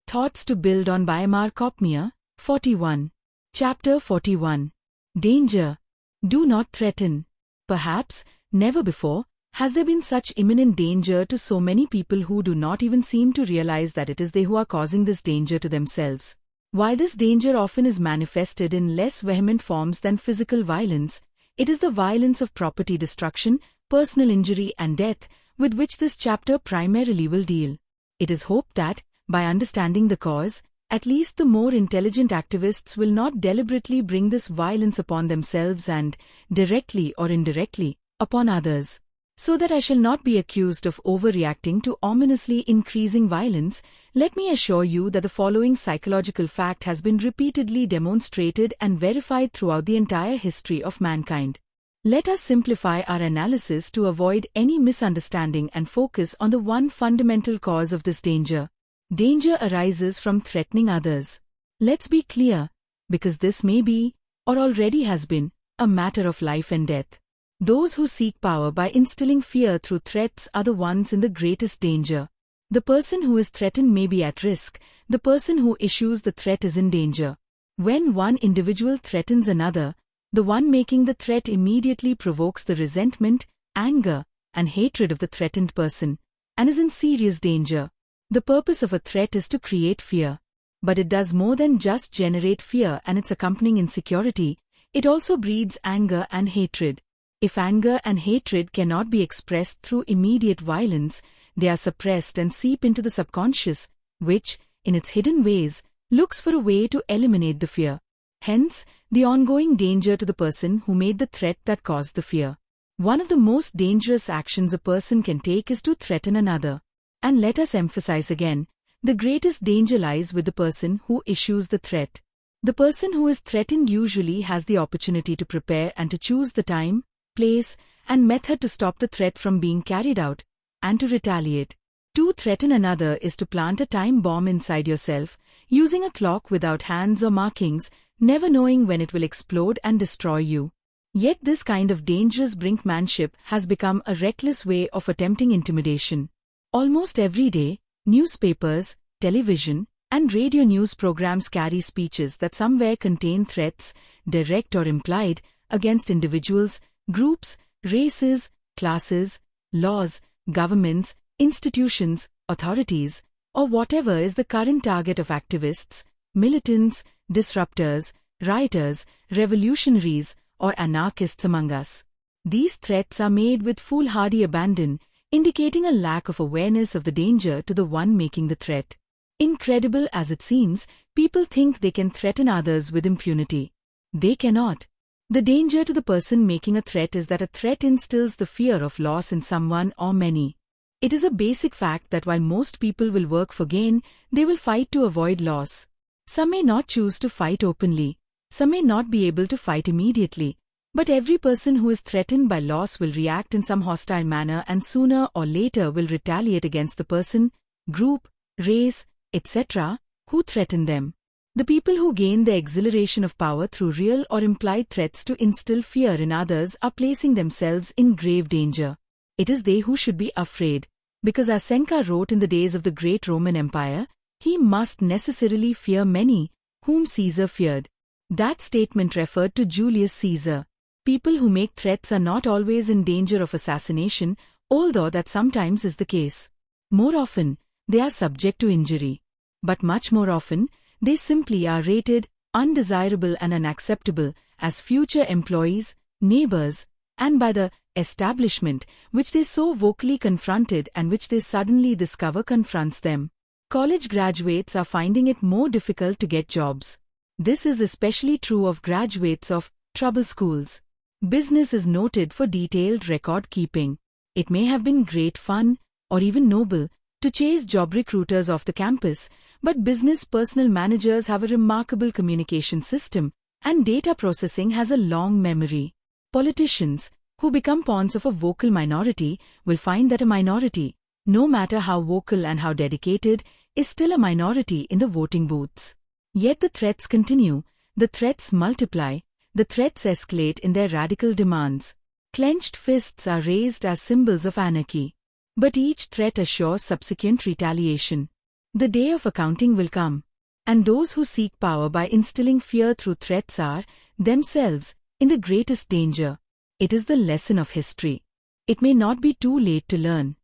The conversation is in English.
Thoughts to build on by KOPMEYER, 41. Chapter 41. Danger. Do not threaten. Perhaps, never before, has there been such imminent danger to so many people who do not even seem to realize that it is they who are causing this danger to themselves. While this danger often is manifested in less vehement forms than physical violence, it is the violence of property destruction, personal injury and death, with which this chapter primarily will deal. It is hoped that, by understanding the cause, at least the more intelligent activists will not deliberately bring this violence upon themselves and, directly or indirectly, upon others. So that I shall not be accused of overreacting to ominously increasing violence, let me assure you that the following psychological fact has been repeatedly demonstrated and verified throughout the entire history of mankind. Let us simplify our analysis to avoid any misunderstanding and focus on the one fundamental cause of this danger. Danger arises from threatening others. Let's be clear, because this may be, or already has been, a matter of life and death. Those who seek power by instilling fear through threats are the ones in the greatest danger. The person who is threatened may be at risk, the person who issues the threat is in danger. When one individual threatens another, the one making the threat immediately provokes the resentment, anger, and hatred of the threatened person, and is in serious danger. The purpose of a threat is to create fear. But it does more than just generate fear and its accompanying insecurity, it also breeds anger and hatred. If anger and hatred cannot be expressed through immediate violence, they are suppressed and seep into the subconscious, which, in its hidden ways, looks for a way to eliminate the fear. Hence, the ongoing danger to the person who made the threat that caused the fear. One of the most dangerous actions a person can take is to threaten another. And let us emphasize again, the greatest danger lies with the person who issues the threat. The person who is threatened usually has the opportunity to prepare and to choose the time, place, and method to stop the threat from being carried out, and to retaliate. To threaten another is to plant a time bomb inside yourself, using a clock without hands or markings, never knowing when it will explode and destroy you. Yet this kind of dangerous brinkmanship has become a reckless way of attempting intimidation. Almost every day, newspapers, television, and radio news programs carry speeches that somewhere contain threats, direct or implied, against individuals, groups, races, classes, laws, governments, institutions, authorities, or whatever is the current target of activists, militants, disruptors, rioters, revolutionaries, or anarchists among us. These threats are made with foolhardy abandon, indicating a lack of awareness of the danger to the one making the threat. Incredible as it seems, people think they can threaten others with impunity. They cannot. The danger to the person making a threat is that a threat instills the fear of loss in someone or many. It is a basic fact that while most people will work for gain, they will fight to avoid loss. Some may not choose to fight openly. Some may not be able to fight immediately. But every person who is threatened by loss will react in some hostile manner and sooner or later will retaliate against the person, group, race, etc., who threaten them. The people who gain the exhilaration of power through real or implied threats to instill fear in others are placing themselves in grave danger. It is they who should be afraid, because as Seneca wrote in the days of the great Roman Empire, he must necessarily fear many, whom Caesar feared. That statement referred to Julius Caesar. People who make threats are not always in danger of assassination, although that sometimes is the case. More often, they are subject to injury. But much more often, they simply are rated undesirable and unacceptable as future employees, neighbors, and by the establishment which they so vocally confronted and which they suddenly discover confronts them. College graduates are finding it more difficult to get jobs. This is especially true of graduates of trouble schools. Business is noted for detailed record keeping. It may have been great fun, or even noble, to chase job recruiters off the campus, but business personnel managers have a remarkable communication system, and data processing has a long memory. Politicians, who become pawns of a vocal minority, will find that a minority, no matter how vocal and how dedicated, is still a minority in the voting booths. Yet the threats continue, the threats multiply, the threats escalate in their radical demands. Clenched fists are raised as symbols of anarchy. But each threat assures subsequent retaliation. The day of accounting will come, and those who seek power by instilling fear through threats are, themselves, in the greatest danger. It is the lesson of history. It may not be too late to learn.